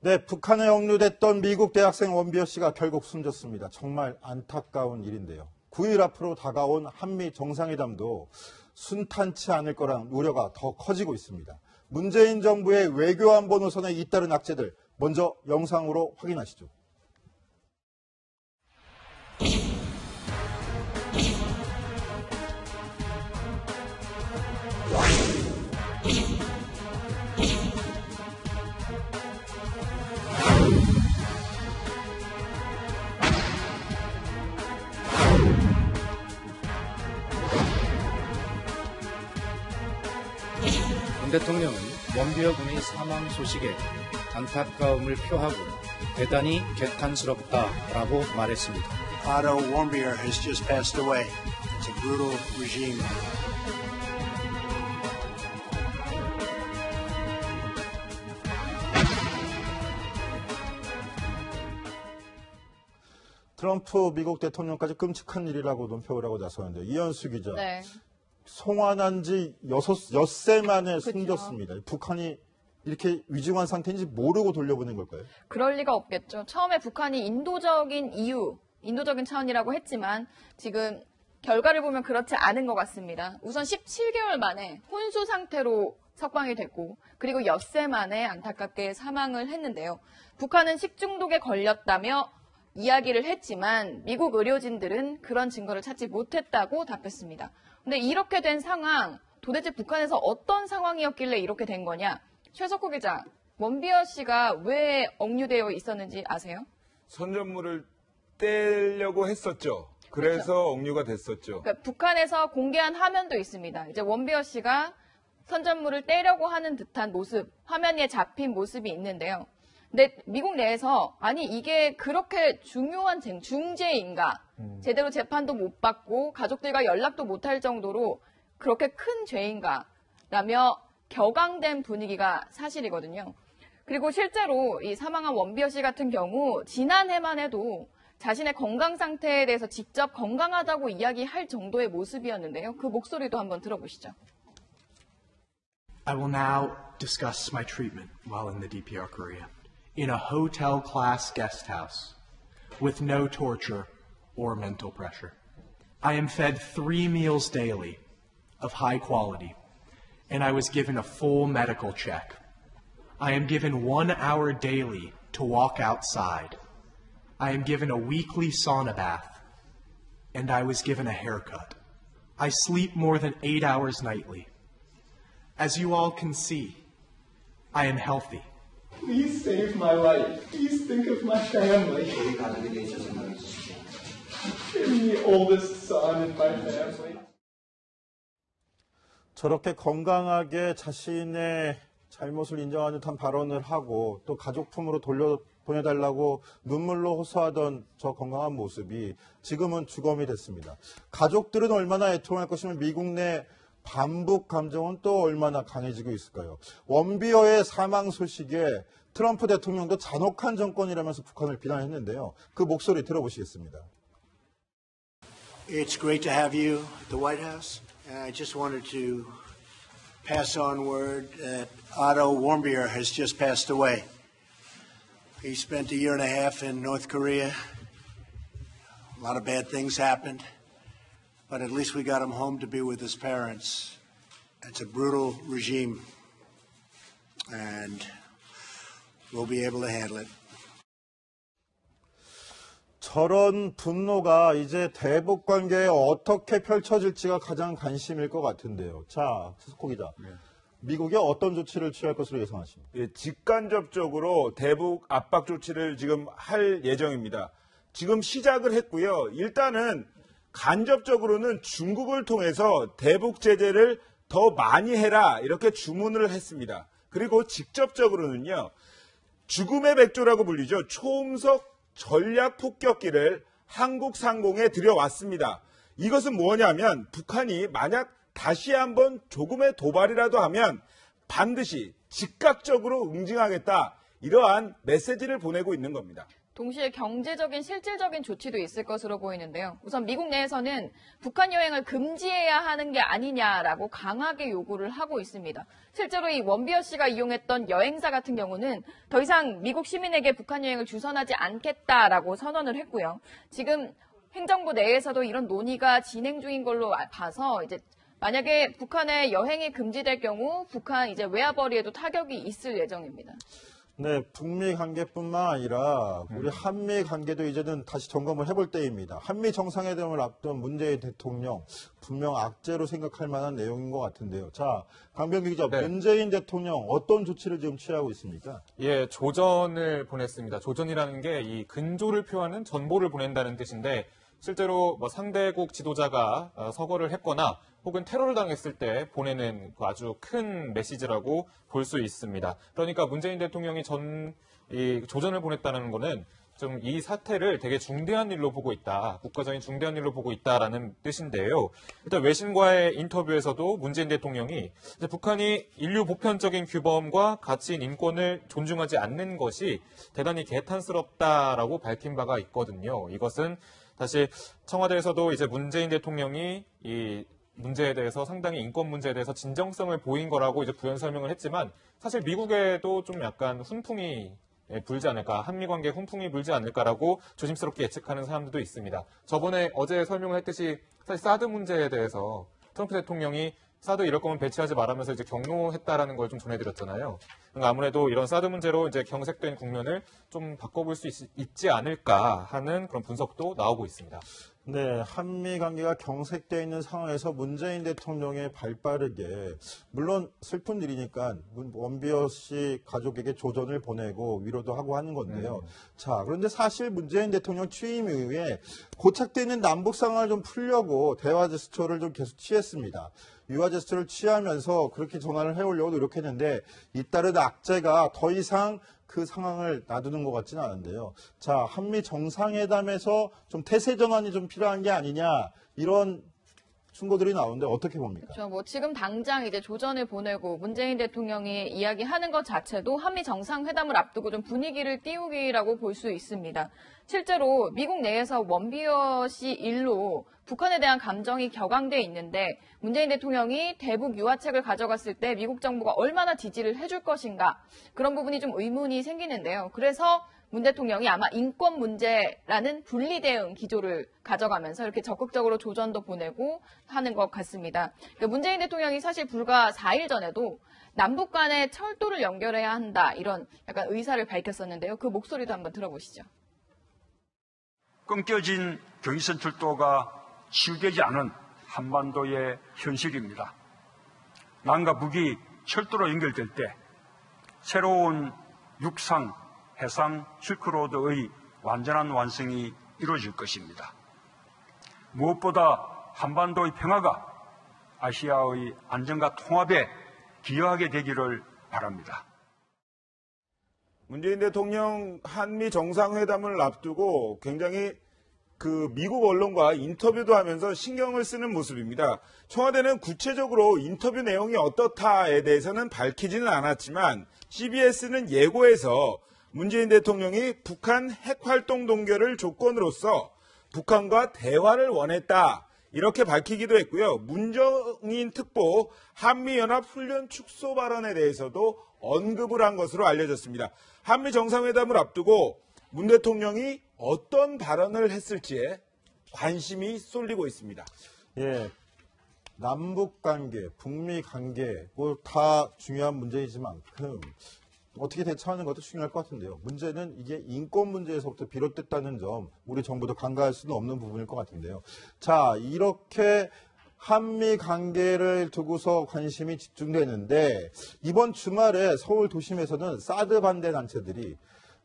네, 북한에 억류됐던 미국 대학생 원비어 씨가 결국 숨졌습니다. 정말 안타까운 일인데요. 9일 앞으로 다가온 한미 정상회담도 순탄치 않을 거란 우려가 더 커지고 있습니다. 문재인 정부의 외교안보 노선에 잇따른 악재들, 먼저 영상으로 확인하시죠. 문 대통령은 원비어 군의 사망 소식에 안타까움을 표하고 대단히 개탄스럽다라고 말했습니다. Otto Warmbier has just passed away. It's a brutal regime. 트럼프 미국 대통령까지 끔찍한 일이라고 논평을 하고 나서는데 이현수 기자. 네. 송환한 지 엿새 만에 숨졌습니다. 북한이 이렇게 위중한 상태인지 모르고 돌려보낸 걸까요? 그럴 리가 없겠죠. 처음에 북한이 인도적인 차원이라고 했지만 지금 결과를 보면 그렇지 않은 것 같습니다. 우선 17개월 만에 혼수 상태로 석방이 됐고 그리고 엿새 만에 안타깝게 사망을 했는데요. 북한은 식중독에 걸렸다며 이야기를 했지만 미국 의료진들은 그런 증거를 찾지 못했다고 답했습니다. 근데 이렇게 된 상황, 도대체 북한에서 어떤 상황이었길래 이렇게 된 거냐? 최석호 기자, 원비어 씨가 왜 억류되어 있었는지 아세요? 선전물을 떼려고 했었죠. 그래서 그렇죠. 억류가 됐었죠. 그러니까 북한에서 공개한 화면도 있습니다. 이제 원비어 씨가 선전물을 떼려고 하는 듯한 모습, 화면에 잡힌 모습이 있는데요. 근데 미국 내에서 아니 이게 그렇게 중요한 중죄인가? 제대로 재판도 못 받고 가족들과 연락도 못할 정도로 그렇게 큰 죄인가? 라며 격앙된 분위기가 사실이거든요. 그리고 실제로 이 사망한 원비어 씨 같은 경우 지난해만 해도 자신의 건강 상태에 대해서 직접 건강하다고 이야기할 정도의 모습이었는데요. 그 목소리도 한번 들어보시죠. I will now discuss my treatment while in the DPR Korea. In a hotel-class guest house, with no torture or mental pressure. I am fed 3 meals daily of high quality, and I was given a full medical check. I am given 1 hour daily to walk outside. I am given a weekly sauna bath, and I was given a haircut. I sleep more than 8 hours nightly. As you all can see, I am healthy. Please save my life. Please think of my family. I'm the oldest son in my family. 저렇게 건강하게 자신의 잘못을 인정하는 듯한 발언을 하고 또 가족 품으로 돌려보내달라고 눈물로 호소하던 저 건강한 모습이 지금은 주검이 됐습니다. 가족들은 얼마나 애통할 것이면 미국 내 반북 감정은 또 얼마나 강해지고 있을까요? 원비어의 사망 소식에 트럼프 대통령도 잔혹한 정권이라면서 북한을 비난했는데요. 그 목소리 들어보시겠습니다. It's great to have you at the White House. And I just wanted to pass on word that Otto Warmbier has just passed away. He spent 1.5 years in North Korea. A lot of bad things happened. But at least we got him home to be with his parents. It's a brutal regime, and we'll be able to handle it. 저런 분노가 이제 대북 관계에 어떻게 펼쳐질지가 가장 관심일 것 같은데요. 자, 최석호 기자. 네. 미국이 어떤 조치를 취할 것으로 예상하십니까? 예, 직간접적으로 대북 압박 조치를 지금 할 예정입니다. 지금 시작을 했고요. 일단은 간접적으로는 중국을 통해서 대북 제재를 더 많이 해라 이렇게 주문을 했습니다. 그리고 직접적으로는요. 죽음의 백조라고 불리죠. 초음속 전략 폭격기를 한국 상공에 들여왔습니다. 이것은 뭐냐면 북한이 만약 다시 한번 조금의 도발이라도 하면 반드시 즉각적으로 응징하겠다. 이러한 메시지를 보내고 있는 겁니다. 동시에 경제적인 실질적인 조치도 있을 것으로 보이는데요. 우선 미국 내에서는 북한 여행을 금지해야 하는 게 아니냐라고 강하게 요구를 하고 있습니다. 실제로 이 원비어 씨가 이용했던 여행사 같은 경우는 더 이상 미국 시민에게 북한 여행을 주선하지 않겠다라고 선언을 했고요. 지금 행정부 내에서도 이런 논의가 진행 중인 걸로 봐서 이제 만약에 북한의 여행이 금지될 경우 북한 이제 외화벌이에도 타격이 있을 예정입니다. 네, 북미 관계뿐만 아니라 우리 한미 관계도 이제는 다시 점검을 해볼 때입니다. 한미 정상회담을 앞둔 문재인 대통령 분명 악재로 생각할 만한 내용인 것 같은데요. 자, 강병기 기자, 네. 문재인 대통령 어떤 조치를 지금 취하고 있습니까? 예, 조전을 보냈습니다. 조전이라는 게 이 근조를 표하는 전보를 보낸다는 뜻인데 실제로 뭐 상대국 지도자가 서거를 했거나 혹은 테러를 당했을 때 보내는 그 아주 큰 메시지라고 볼 수 있습니다. 그러니까 문재인 대통령이 이 조전을 보냈다는 거는 좀 이 사태를 되게 중대한 일로 보고 있다. 국가적인 중대한 일로 보고 있다라는 뜻인데요. 일단 외신과의 인터뷰에서도 문재인 대통령이 이제 북한이 인류 보편적인 규범과 가치인 인권을 존중하지 않는 것이 대단히 개탄스럽다라고 밝힌 바가 있거든요. 이것은 사실 청와대에서도 이제 문재인 대통령이 이 문제에 대해서 상당히 인권 문제에 대해서 진정성을 보인 거라고 이제 부연 설명을 했지만 사실 미국에도 좀 약간 훈풍이 불지 않을까, 한미 관계에 훈풍이 불지 않을까라고 조심스럽게 예측하는 사람들도 있습니다. 저번에 어제 설명을 했듯이 사실 사드 문제에 대해서 트럼프 대통령이 사드 이럴 거면 배치하지 말라면서 이제 경로했다라는 걸 좀 전해드렸잖아요. 그러니까 아무래도 이런 사드 문제로 이제 경색된 국면을 좀 바꿔볼 수 있지 않을까 하는 그런 분석도 나오고 있습니다. 네, 한미 관계가 경색되어 있는 상황에서 문재인 대통령의 발빠르게, 물론 슬픈 일이니까 원비어 씨 가족에게 조전을 보내고 위로도 하고 하는 건데요. 자, 그런데 사실 문재인 대통령 취임 이후에 고착되어 있는 남북 상황을 좀 풀려고 대화 제스처를 좀 계속 취했습니다. 유화 제스처를 취하면서 그렇게 전환을 해오려고 노력했는데 잇따른 악재가 더 이상 그 상황을 놔두는 것 같지는 않은데요. 자, 한미 정상회담에서 좀 태세 전환이 좀 필요한 게 아니냐, 이런 충고들이 나오는데 어떻게 봅니까? 그렇죠. 뭐 지금 당장 이제 조전을 보내고 문재인 대통령이 이야기하는 것 자체도 한미 정상회담을 앞두고 좀 분위기를 띄우기라고 볼 수 있습니다. 실제로 미국 내에서 원비어 씨 일로 북한에 대한 감정이 격앙돼 있는데 문재인 대통령이 대북 유화책을 가져갔을 때 미국 정부가 얼마나 지지를 해줄 것인가, 그런 부분이 좀 의문이 생기는데요. 그래서 문 대통령이 아마 인권 문제라는 분리 대응 기조를 가져가면서 이렇게 적극적으로 조전도 보내고 하는 것 같습니다. 그러니까 문재인 대통령이 사실 불과 4일 전에도 남북 간의 철도를 연결해야 한다, 이런 약간 의사를 밝혔었는데요. 그 목소리도 한번 들어보시죠. 끊겨진 경의선 철도가 치유되지 않은 한반도의 현실입니다. 남과 북이 철도로 연결될 때 새로운 육상, 해상 실크로드의 완전한 완성이 이루어질 것입니다. 무엇보다 한반도의 평화가 아시아의 안정과 통합에 기여하게 되기를 바랍니다. 문재인 대통령 한미 정상회담을 앞두고 굉장히 그 미국 언론과 인터뷰도 하면서 신경을 쓰는 모습입니다. 청와대는 구체적으로 인터뷰 내용이 어떻다에 대해서는 밝히지는 않았지만 CBS는 예고해서 문재인 대통령이 북한 핵활동 동결을 조건으로서 북한과 대화를 원했다, 이렇게 밝히기도 했고요. 문정인 특보 한미연합 훈련 축소 발언에 대해서도 언급을 한 것으로 알려졌습니다. 한미 정상회담을 앞두고 문 대통령이 어떤 발언을 했을지에 관심이 쏠리고 있습니다. 예, 남북 관계, 북미 관계, 뭐 다 중요한 문제이지만큼 어떻게 대처하는 것도 중요할 것 같은데요. 문제는 이게 인권 문제에서부터 비롯됐다는 점, 우리 정부도 간과할 수는 없는 부분일 것 같은데요. 자, 이렇게 한미 관계를 두고서 관심이 집중되는데 이번 주말에 서울 도심에서는 사드 반대 단체들이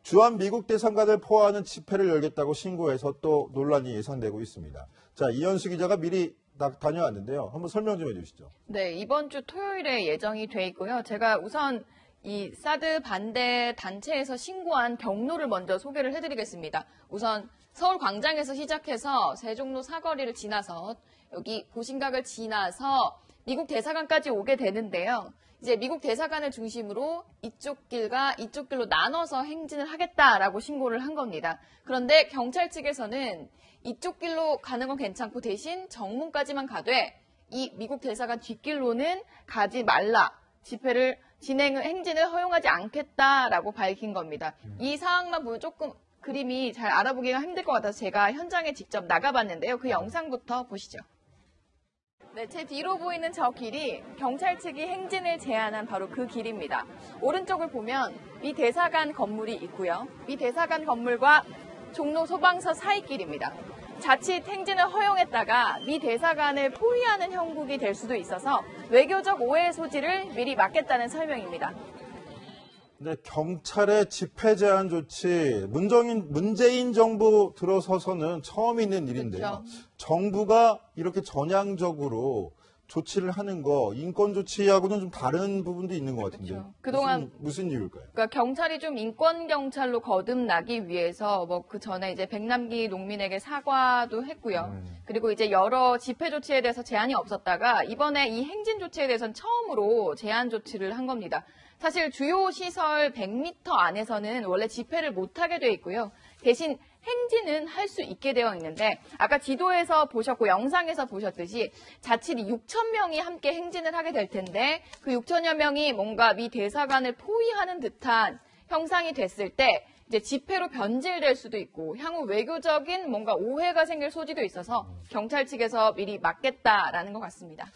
주한 미국 대사관을 포함하는 집회를 열겠다고 신고해서 또 논란이 예상되고 있습니다. 자, 이현수 기자가 미리 다녀왔는데요. 한번 설명 좀 해주시죠. 네, 이번 주 토요일에 예정이 돼 있고요. 제가 우선 이 사드 반대 단체에서 신고한 경로를 먼저 소개를 해드리겠습니다. 우선 서울 광장에서 시작해서 세종로 사거리를 지나서 여기 보신각을 지나서 미국 대사관까지 오게 되는데요. 이제 미국 대사관을 중심으로 이쪽 길과 이쪽 길로 나눠서 행진을 하겠다라고 신고를 한 겁니다. 그런데 경찰 측에서는 이쪽 길로 가는 건 괜찮고 대신 정문까지만 가되 이 미국 대사관 뒷길로는 가지 말라. 집회를 행진을 허용하지 않겠다라고 밝힌 겁니다. 이 상황만 보면 조금 그림이 잘 알아보기가 힘들 것 같아서 제가 현장에 직접 나가봤는데요. 그 영상부터 보시죠. 네, 제 뒤로 보이는 저 길이 경찰 측이 행진을 제한한 바로 그 길입니다. 오른쪽을 보면 미 대사관 건물이 있고요. 미 대사관 건물과 종로 소방서 사이 길입니다. 자칫 행진을 허용했다가 미 대사관을 포위하는 형국이 될 수도 있어서 외교적 오해의 소지를 미리 막겠다는 설명입니다. 네, 경찰의 집회 제한 조치, 문재인 정부 들어서서는 처음 있는 일인데요. 그렇죠. 정부가 이렇게 전향적으로 조치를 하는 거, 인권 조치하고는 좀 다른 부분도 있는 것 같은데. 그렇죠. 그동안 무슨 이유일까요? 그러니까 경찰이 좀 인권 경찰로 거듭나기 위해서 뭐 그 전에 이제 백남기 농민에게 사과도 했고요. 그리고 이제 여러 집회 조치에 대해서 제한이 없었다가 이번에 이 행진 조치에 대해서는 처음으로 제한 조치를 한 겁니다. 사실 주요 시설 100m 안에서는 원래 집회를 못하게 돼 있고요. 대신 행진은 할 수 있게 되어 있는데 아까 지도에서 보셨고 영상에서 보셨듯이 자칫 6천 명이 함께 행진을 하게 될 텐데 그 6천여 명이 뭔가 미 대사관을 포위하는 듯한 형상이 됐을 때 이제 집회로 변질될 수도 있고 향후 외교적인 뭔가 오해가 생길 소지도 있어서 경찰 측에서 미리 막겠다라는 것 같습니다.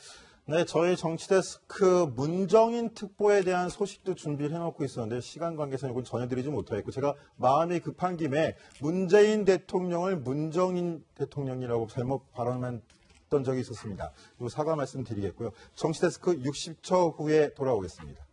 네, 저희 정치데스크 문정인 특보에 대한 소식도 준비를 해놓고 있었는데 시간 관계상 이건 전해드리지 못하겠고 제가 마음이 급한 김에 문재인 대통령을 문정인 대통령이라고 잘못 발언했던 적이 있었습니다. 그리고 사과 말씀 드리겠고요. 정치데스크 60초 후에 돌아오겠습니다.